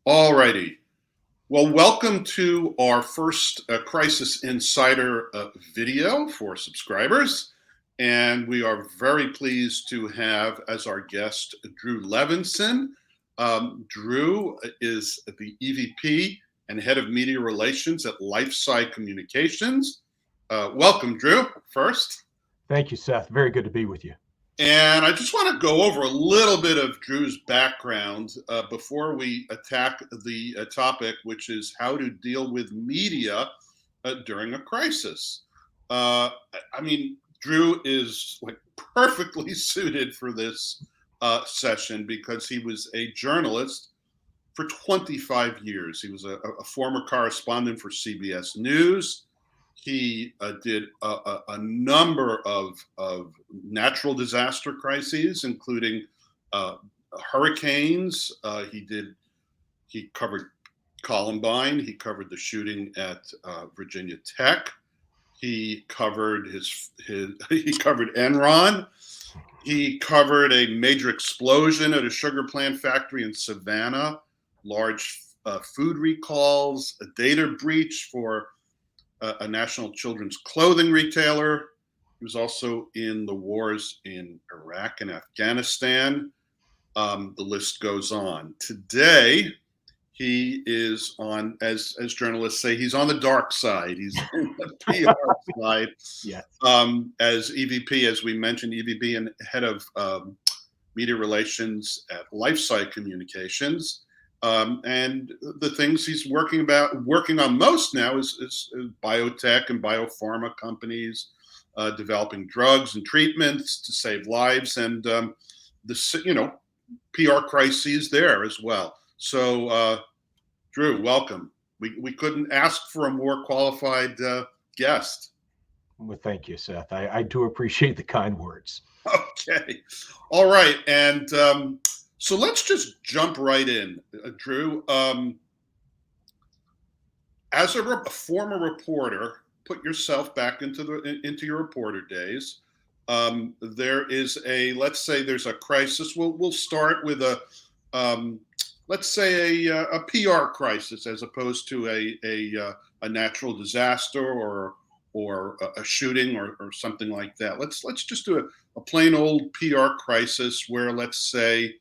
All righty. Well, welcome to our first Crisis Insider video for subscribers. And we are very pleased to have as our guest Drew Levinson. Drew is the EVP and head of media relations at LifeSci Communications. Welcome, Drew, first. Thank you, Seth. Very good to be with you. And I just want to go over a little bit of Drew's background before we attack the topic, which is how to deal with media during a crisis. I mean, Drew is like perfectly suited for this session because he was a journalist for 25 years. He was a former correspondent for CBS News. He did a number of natural disaster crises, including hurricanes. He covered Columbine. He covered the shooting at Virginia Tech. He covered he covered Enron. He covered a major explosion at a sugar plant factory in Savannah, large food recalls, a data breach for a national children's clothing retailer. He was also in the wars in Iraq and Afghanistan. The list goes on. Today, he is on, as journalists say, he's on the dark side. He's on the PR side. Yeah. As EVP, as we mentioned, EVP and head of media relations at LifeSci Communications. And the things he's working on most now is biotech and biopharma companies developing drugs and treatments to save lives, and the PR crises there as well. So, Drew, welcome. We couldn't ask for a more qualified guest. Well, thank you, Seth. I do appreciate the kind words. Okay, all right, and. So let's just jump right in, Drew. As a former reporter, put yourself back into your reporter days. There is let's say there's a crisis. We'll start with let's say a PR crisis as opposed to a natural disaster or a shooting or something like that. Let's just do a plain old PR crisis where, let's say,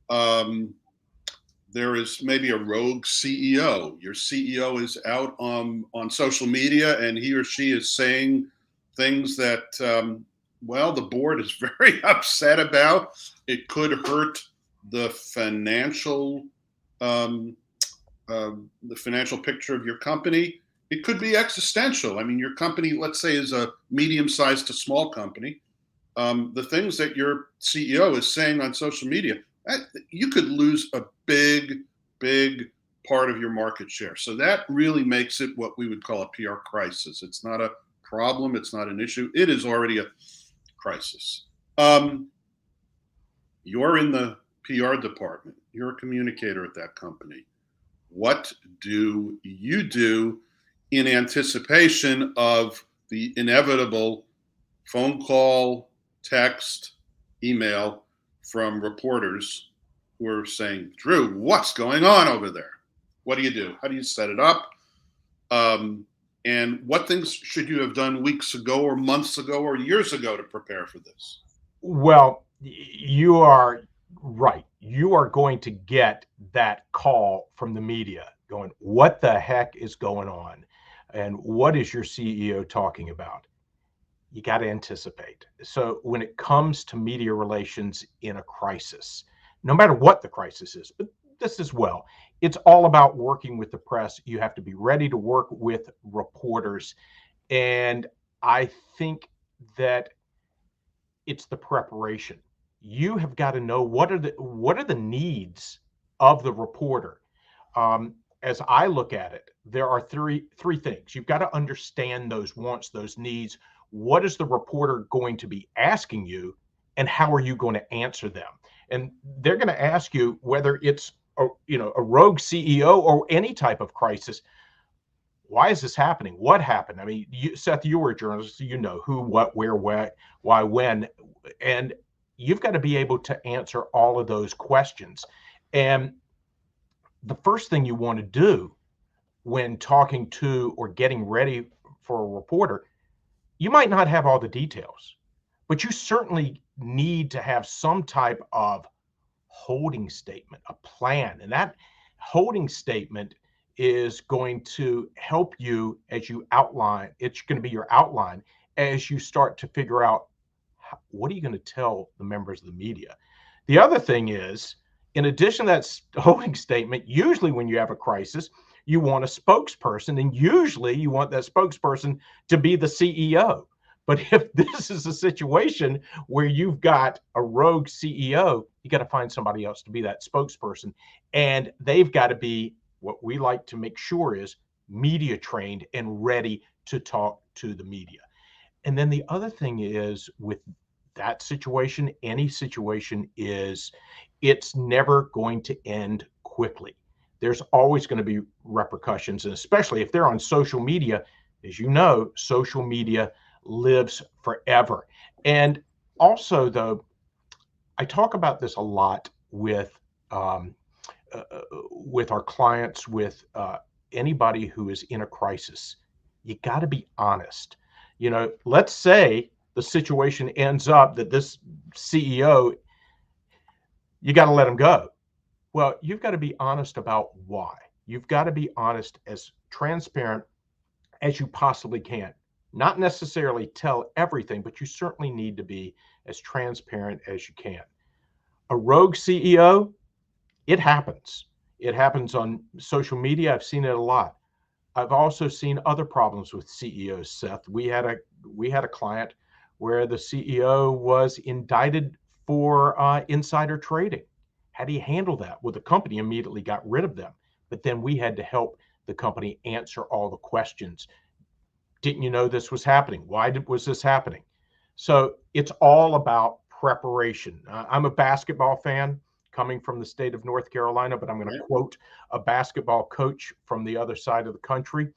there is maybe a rogue CEO. Your CEO is out on social media and he or she is saying things that, the board is very upset about. It could hurt the financial picture of your company. It could be existential. I mean, your company, let's say, is a medium-sized to small company. The things that your CEO is saying on social media, you could lose a big part of your market share. So that really makes it what we would call a PR crisis. It's not a problem. It's not an issue. It is already a crisis. You're in the PR department. You're a communicator at that company. What do you do in anticipation of the inevitable phone call, text, email from reporters who are saying, Drew, what's going on over there? What do you do? How do you set it up? And what things should you have done weeks ago or months ago or years ago to prepare for this? Well, you are right. You are going to get that call from the media going, what the heck is going on? And what is your CEO talking about? You got to anticipate. So when it comes to media relations in a crisis, no matter what the crisis is, but this as well, it's all about working with the press. You have to be ready to work with reporters. And I think that it's the preparation. You have got to know what are the needs of the reporter. As I look at it, there are three things. You've got to understand those wants, those needs. What is the reporter going to be asking you, and how are you going to answer them? And they're going to ask you whether it's a rogue CEO or any type of crisis. Why is this happening? What happened? I mean, Seth, you were a journalist, you know who, what, where, why, when, and you've got to be able to answer all of those questions. And the first thing you want to do when talking to or getting ready for a reporter, you might not have all the details, but you certainly need to have some type of holding statement, a plan. And that holding statement is going to help you as you outline. It's going to be your outline as you start to figure out what are you going to tell the members of the media. The other thing is, in addition to that holding statement, usually when you have a crisis, you want a spokesperson, and usually you want that spokesperson to be the CEO. But if this is a situation where you've got a rogue CEO, you got to find somebody else to be that spokesperson. And they've got to be what we like to make sure is media trained and ready to talk to the media. And then the other thing is with that situation, any situation, is it's never going to end quickly. There's always going to be repercussions, and especially if they're on social media. As you know, social media lives forever. And also, though, I talk about this a lot um, with our clients, with anybody who is in a crisis. You got to be honest. Let's say the situation ends up that this CEO, you got to let him go. Well, you've got to be honest about why. You've got to be honest, as transparent as you possibly can. Not necessarily tell everything, but you certainly need to be as transparent as you can. A rogue CEO, it happens. It happens on social media. I've seen it a lot. I've also seen other problems with CEOs, Seth. We had a client where the CEO was indicted for insider trading. How do you handle that? Well, the company immediately got rid of them, but then we had to help the company answer all the questions. Didn't you know this was happening? Why was this happening? So it's all about preparation. I'm a basketball fan coming from the state of North Carolina, but I'm going to quote a basketball coach from the other side of the country.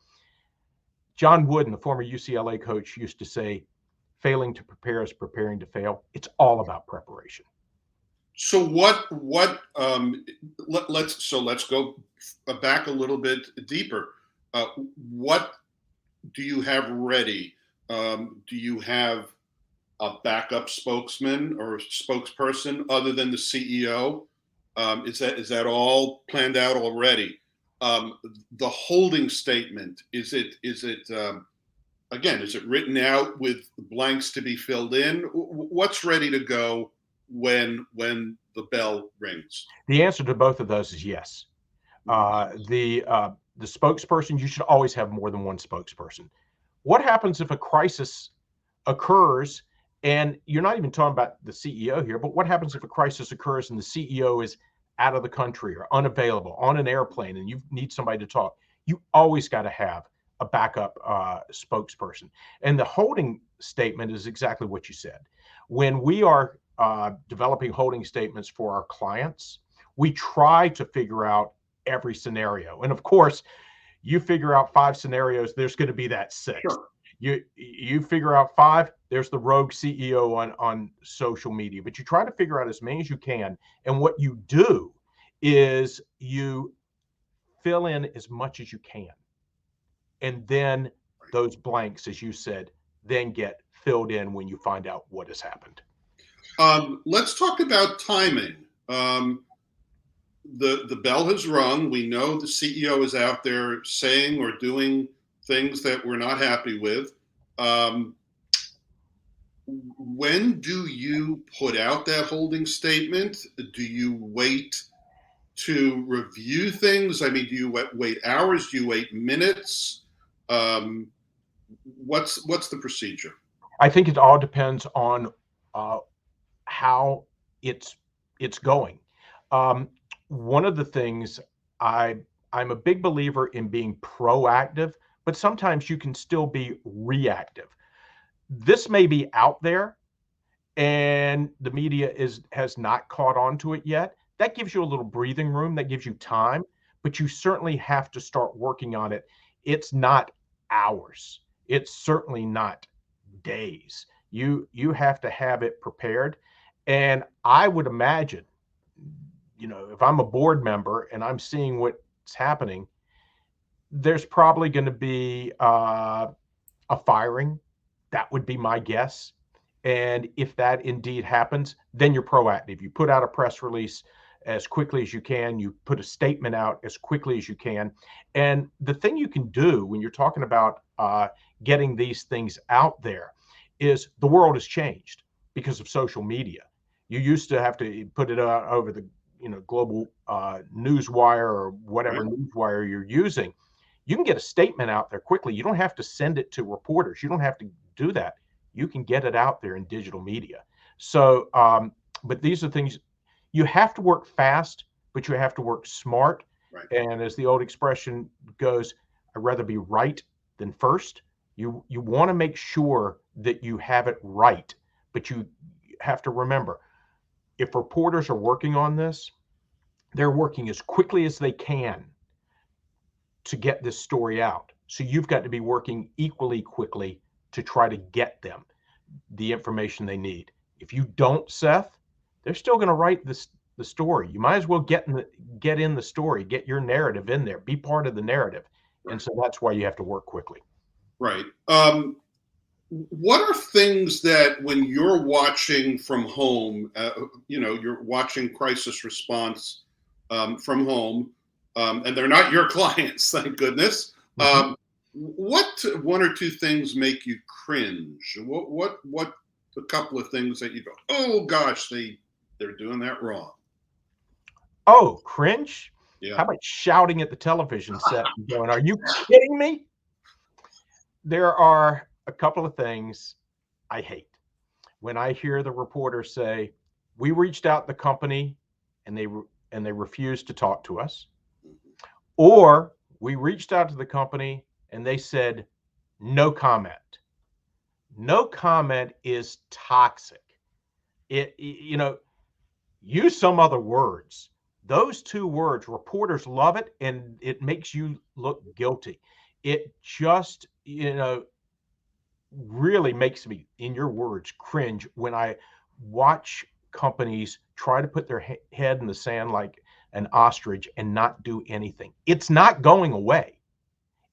John Wooden, the former UCLA coach, used to say, failing to prepare is preparing to fail. It's all about preparation. So let's go back a little bit deeper. What do you have ready? Do you have a backup spokesman or spokesperson other than the CEO? Is that all planned out already? The holding statement, is it again, is it written out with blanks to be filled in? What's ready to go when the bell rings? The answer to both of those is yes. The spokesperson, you should always have more than one spokesperson. What happens if a crisis occurs, and you're not even talking about the CEO here, but what happens if a crisis occurs and the CEO is out of the country or unavailable on an airplane and you need somebody to talk? You always got to have a backup spokesperson. And the holding statement is exactly what you said. When we are developing holding statements for our clients, we try to figure out every scenario. And of course, you figure out 5 scenarios, there's going to be that 6. Sure. You figure out 5, there's the rogue CEO on social media. But you try to figure out as many as you can. And what you do is you fill in as much as you can. And then those blanks, as you said, then get filled in when you find out what has happened. Let's talk about timing. The bell has rung. We know the CEO is out there saying or doing things that we're not happy with. When do you put out that holding statement? Do you wait to review things? I mean, do you wait hours? Do you wait minutes? What's the procedure? I think it all depends on how it's going. One of the things I'm a big believer in being proactive, but sometimes you can still be reactive. This may be out there and the media has not caught on to it yet. That gives you a little breathing room, that gives you time, but you certainly have to start working on it. It's not hours. It's certainly not days. You have to have it prepared. And I would imagine, if I'm a board member and I'm seeing what that's happening, there's probably going to be a firing. That would be my guess. And if that indeed happens, then you're proactive. You put out a press release as quickly as you can. You put a statement out as quickly as you can. And the thing you can do when you're talking about getting these things out there is the world has changed because of social media. You used to have to put it out over the global news wire or whatever Right. news wire you're using. You can get a statement out there quickly. You don't have to send it to reporters. You don't have to do that. You can get it out there in digital media. So, but these are things you have to work fast, but you have to work smart. Right. And as the old expression goes, I'd rather be right than first. You want to make sure that you have it right, but you have to remember, if reporters are working on this, they're working as quickly as they can to get this story out. So you've got to be working equally quickly to try to get them the information they need. If you don't, Seth, they're still going to write the story. You might as well get in the story, get your narrative in there, be part of the narrative. Right. And so that's why you have to work quickly. Right. What are things that when you're watching from home, you're watching crisis response from home, and they're not your clients, thank goodness. What one or two things make you cringe? What a couple of things that you go, oh gosh, they're doing that wrong. Oh, cringe? Yeah. How about shouting at the television set and going, are you kidding me? There are a couple of things I hate. When I hear the reporter say, we reached out to the company and they refused to talk to us, or we reached out to the company and they said no comment. No comment is toxic. Use some other words. Those two words, reporters love it, and it makes you look guilty. It just, really makes me, in your words, cringe when I watch companies try to put their head in the sand like an ostrich and not do anything. It's not going away.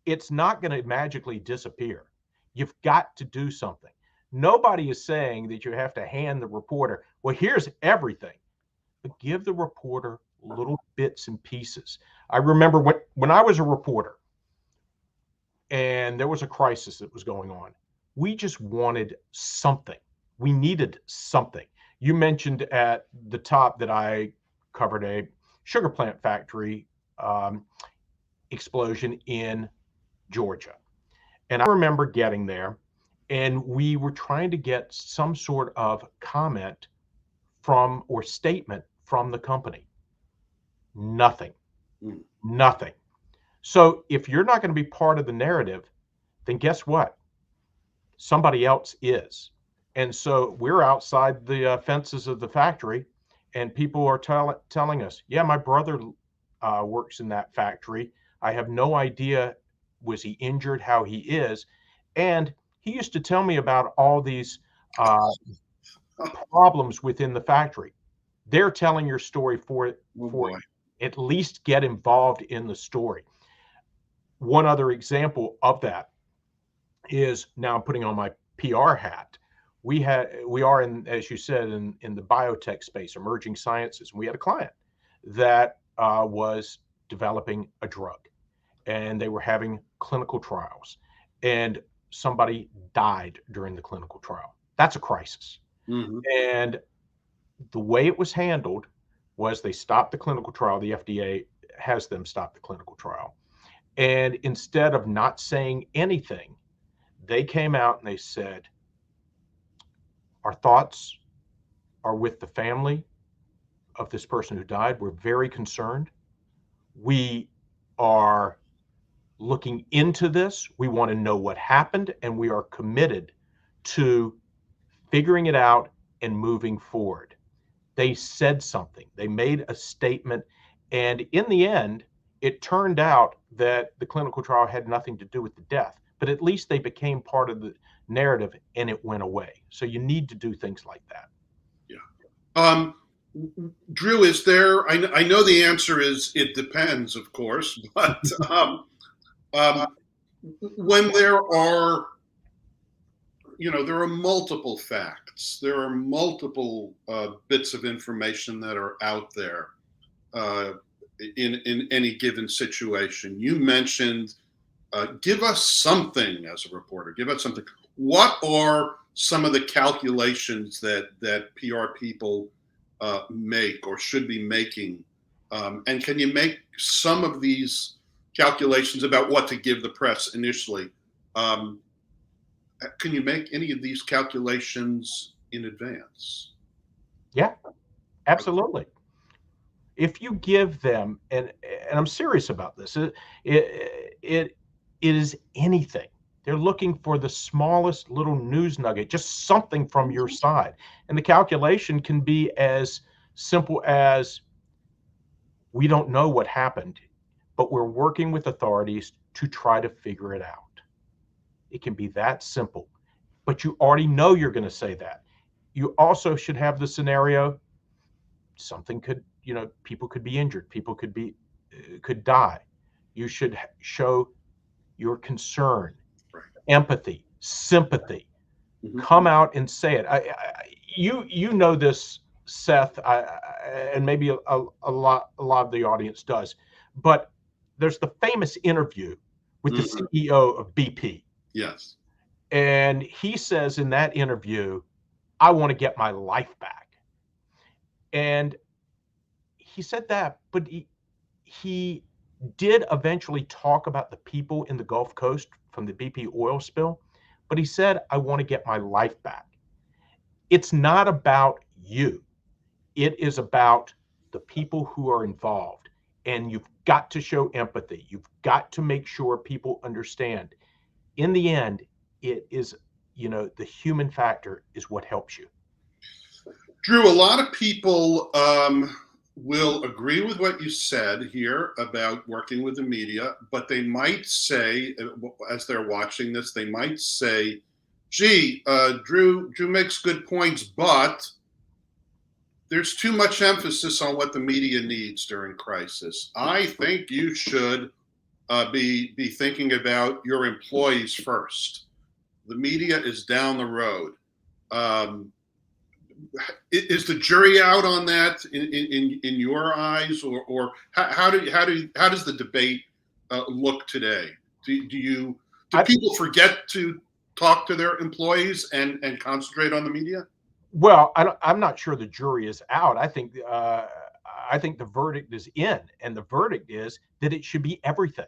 It's not going to magically disappear. You've got to do something. Nobody is saying that you have to hand the reporter, well, here's everything, but give the reporter little bits and pieces. I remember when I was a reporter and there was a crisis that was going on, we just wanted something. We needed something. You mentioned at the top that I covered a sugar plant factory explosion in Georgia. And I remember getting there and we were trying to get some sort of comment from or statement from the company. Nothing. Nothing. So if you're not going to be part of the narrative, then guess what? Somebody else is. And so we're outside the fences of the factory, and people are telling us, yeah, my brother works in that factory. I have no idea, was he injured, how he is. And he used to tell me about all these problems within the factory. They're telling your story for you. At least get involved in the story. One other example of that is, now I'm putting on my PR hat. We are in, as you said, in the biotech space, emerging sciences. And we had a client that was developing a drug, and they were having clinical trials, and somebody died during the clinical trial. That's a crisis. And the way it was handled was they stopped the clinical trial. The FDA has them stop the clinical trial. And instead of not saying anything, they came out and they said, our thoughts are with the family of this person who died. We're very concerned. We are looking into this. We want to know what happened, and we are committed to figuring it out and moving forward. They said something. They made a statement. And in the end, it turned out that the clinical trial had nothing to do with the death, but at least they became part of the narrative and it went away. So you need to do things like that. Yeah. Drew, is there? I know the answer is it depends, of course, but um, when there are multiple facts, there are multiple bits of information that are out there uh, in any given situation. You mentioned give us something as a reporter. Give us something. What are some of the calculations that PR people make or should be making? And can you make some of these calculations about what to give the press initially? Um, can you make any of these calculations in advance? Yeah, absolutely. If you give them, and I'm serious about this, it is anything. They're looking for the smallest little news nugget, just something from your side. And the calculation can be as simple as, we don't know what happened, but we're working with authorities to try to figure it out. It can be that simple, but you already know you're going to say that. You also should have the scenario, something could, people could be injured, people could die. You should show your concern, Right. empathy, sympathy. Mm-hmm. Come out and say it. You know this, Seth, and maybe a lot of the audience does, but there's the famous interview with the CEO of BP. Yes. And he says in that interview, I want to get my life back. And he said that, but he did eventually talk about the people in the Gulf Coast from the BP oil spill, but he said, I want to get my life back. It's not about you. It is about the people who are involved. And you've got to show empathy. You've got to make sure people understand. In the end, it is, the human factor is what helps you. Drew, a lot of people will agree with what you said here about working with the media, but they might say, as they're watching this, they might say, gee, Drew makes good points, but there's too much emphasis on what the media needs during crisis. I think you should be thinking about your employees first. The media is down the road. Is the jury out on that in your eyes, or how does the debate look today? Do people forget to talk to their employees and concentrate on the media? Well, I'm not sure the jury is out. I think the verdict is in, and the verdict is that it should be everything.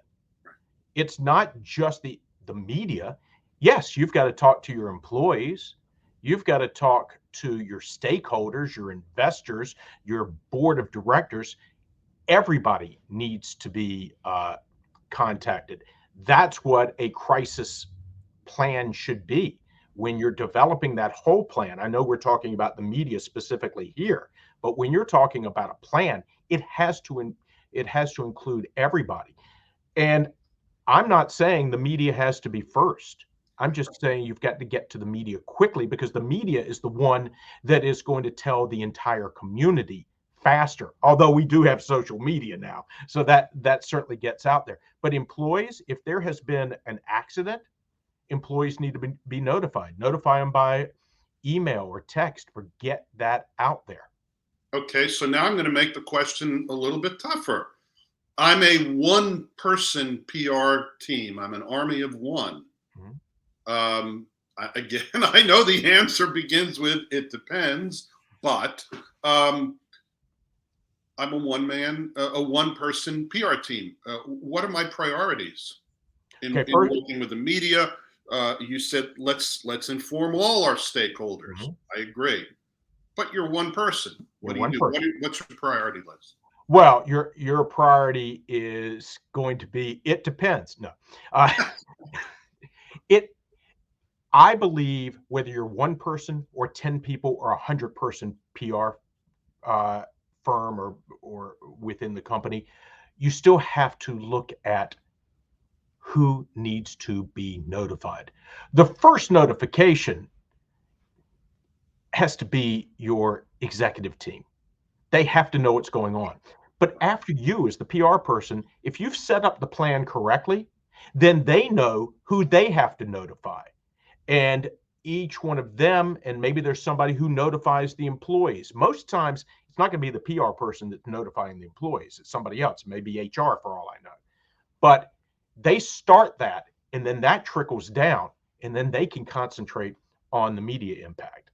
It's not just the media. Yes, you've got to talk to your employees. You've got to talk to your stakeholders, your investors, your board of directors. Everybody needs to be contacted. That's what a crisis plan should be. When you're developing that whole plan, I know we're talking about the media specifically here, but when you're talking about a plan, it has to include everybody. And I'm not saying the media has to be first. I'm just saying you've got to get to the media quickly, because the media is the one that is going to tell the entire community faster. Although we do have social media now, so that certainly gets out there. But employees, if there has been an accident, employees need to be notified. Notify them by email or text, or get that out there. Okay, so now I'm going to make the question a little bit tougher. I'm a one-person PR team. I'm an army of one. Mm-hmm. Again, I know the answer begins with "it depends," but I'm a one-person PR team. What are my priorities in working with the media? You said let's inform all our stakeholders. Mm-hmm. I agree, but you're one person. What do you do? What's your priority list? Well, your priority is going to be, it depends. No, I believe whether you're one person or 10 people or 100-person PR firm or within the company, you still have to look at who needs to be notified. The first notification has to be your executive team. they have to know what's going on. But after you, as the PR person, if you've set up the plan correctly, then they know who they have to notify. And each one of them, and maybe there's somebody who notifies the employees. Most times, it's not going to be the PR person that's notifying the employees. It's somebody else, maybe HR for all I know. But they start that, and then that trickles down, and then they can concentrate on the media impact.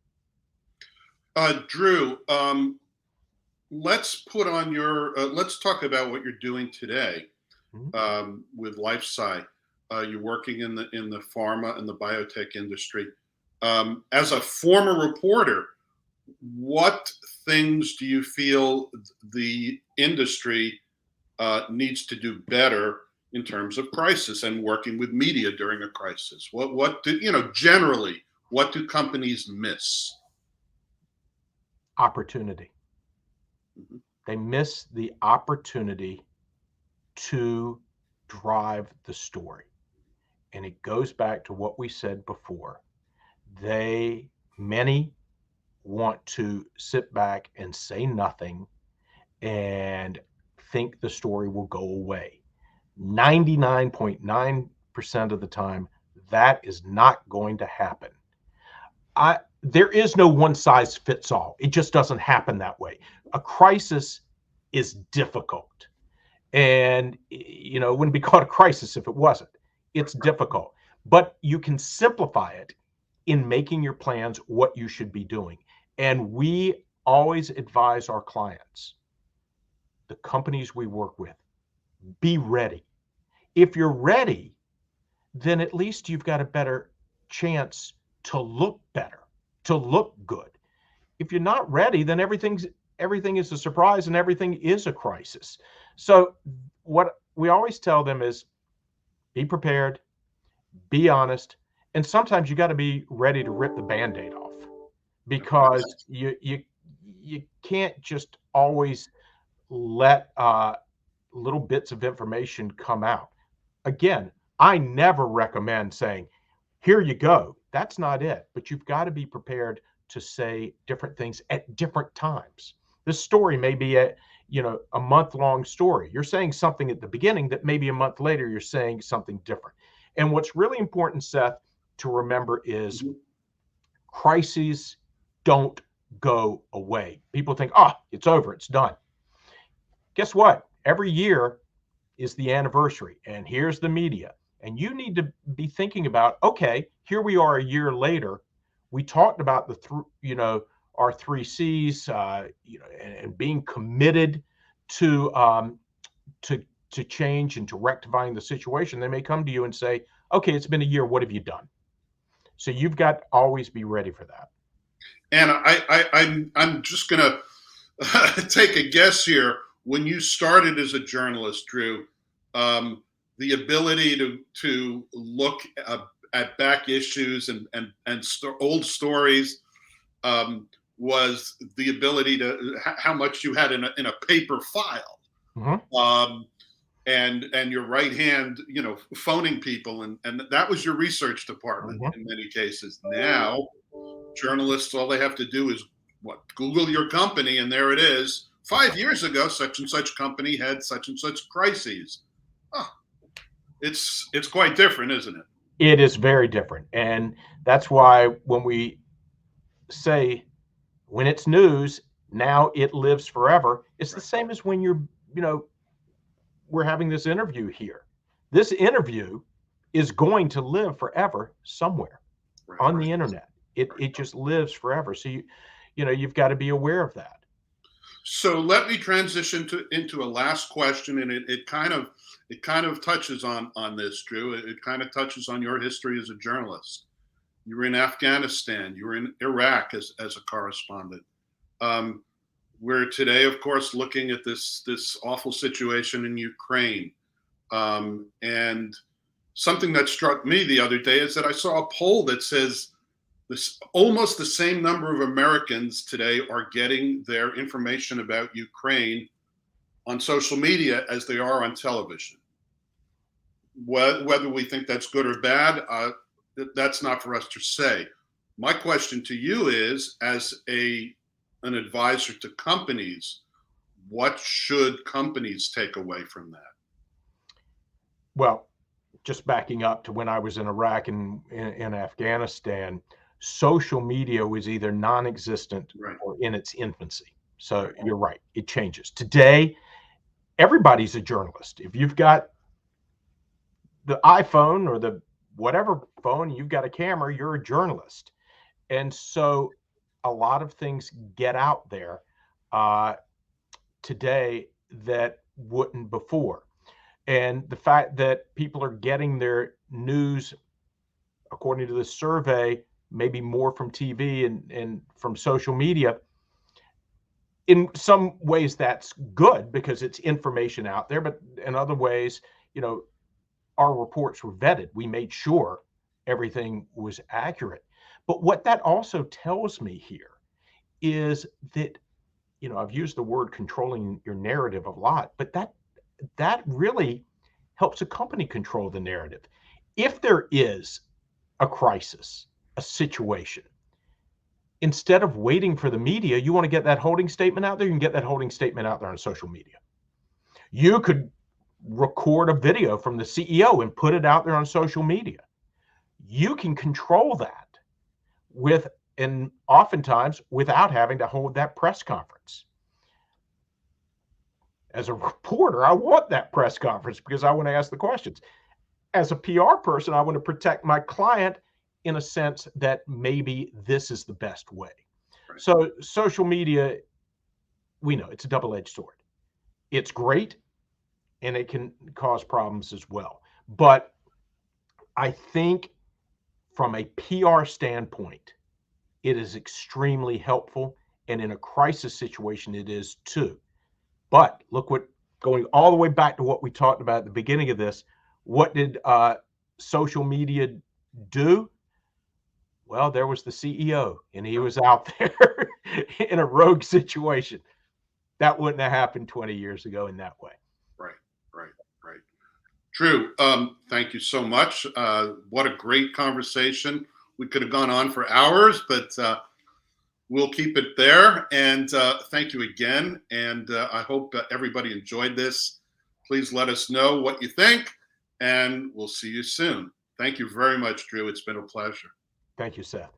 Drew, let's put on your. Let's talk about what you're doing today with LifeSci. You're working in the pharma and the biotech industry. As a former reporter, what things do you feel the industry needs to do better in terms of crisis and working with media during a crisis? What do generally? What do companies miss? Opportunity. Mhm. They miss the opportunity to drive the story. And it goes back to what we said before. Many want to sit back and say nothing and think the story will go away. 99.9% of the time, that is not going to happen. There is no one size fits all. It just doesn't happen that way. A crisis is difficult. And, it wouldn't be called a crisis if it wasn't. It's difficult. But you can simplify it in making your plans what you should be doing. And we always advise our clients, the companies we work with, be ready. If you're ready, then at least you've got a better chance to look better, to look good. If you're not ready, then everything is a surprise and everything is a crisis. So what we always tell them is be prepared, be honest, and sometimes you got to be ready to rip the Band-Aid off, because you can't just always let little bits of information come out. Again, I never recommend saying, here you go. That's not it. But you've got to be prepared to say different things at different times. This story may be a month-long story. You're saying something at the beginning that maybe a month later you're saying something different. And what's really important, Seth, to remember is crises don't go away. People think, it's over, it's done. Guess what? Every year is the anniversary, and here's the media. And you need to be thinking about, okay, here we are a year later. We talked about our 3 C's, and being committed to change and to rectifying the situation. They may come to you and say, okay, it's been a year. What have you done? So you've got to always be ready for that. And I'm just gonna take a guess here. When you started as a journalist, Drew, the ability to look at back issues and old stories was the ability to how much you had in a paper file, and your right hand, phoning people, and that was your research department in many cases. Now, journalists, all they have to do is Google your company, and there it is. 5 years ago, such and such company had such and such crises. It's quite different, isn't it? It is very different. And that's why when we say, when it's news, now it lives forever, it's the same as when we're having this interview here. This interview is going to live forever somewhere on the internet. It just lives forever. So you've got to be aware of that. So let me transition into a last question, and it kind of touches on this, Drew. It kind of touches on your history as a journalist. You were in Afghanistan. You were in Iraq as a correspondent. We're today, of course, looking at this awful situation in Ukraine. And something that struck me the other day is that I saw a poll that says almost the same number of Americans today are getting their information about Ukraine on social media as they are on television. Whether we think that's good or bad, that's not for us to say. My question to you is, as an advisor to companies, what should companies take away from that? Well, just backing up to when I was in Iraq and in Afghanistan, social media was either non-existent Right. or in its infancy. So you're right, it changes. Today, everybody's a journalist. If you've got the iPhone or the whatever phone, you've got a camera, you're a journalist. And so a lot of things get out there uh, today that wouldn't before. And the fact that people are getting their news, according to this survey, maybe more from TV and from social media, in some ways that's good because it's information out there. But in other ways, you know, our reports were vetted. We made sure everything was accurate. But what that also tells me here is that, you know, I've used the word controlling your narrative a lot, but that really helps a company control the narrative. If there is a crisis, a situation, instead of waiting for the media, you want to get that holding statement out there, you can get that holding statement out there on social media. You could record a video from the CEO and put it out there on social media. You can control that with, and oftentimes without having to hold that press conference. As a reporter, I want that press conference because I want to ask the questions. As a PR person, I want to protect my client in a sense that maybe this is the best way. Right. So social media, we know it's a double-edged sword. It's great and it can cause problems as well. But I think from a PR standpoint, it is extremely helpful. And in a crisis situation, it is too. But look what, going all the way back to what we talked about at the beginning of this, what did social media do? Well, there was the CEO and he was out there in a rogue situation. That wouldn't have happened 20 years ago in that way. Right, right, right. Drew, thank you so much. What a great conversation. We could have gone on for hours, but we'll keep it there. And thank you again. And I hope everybody enjoyed this. Please let us know what you think, and we'll see you soon. Thank you very much, Drew. It's been a pleasure. Thank you, Seth.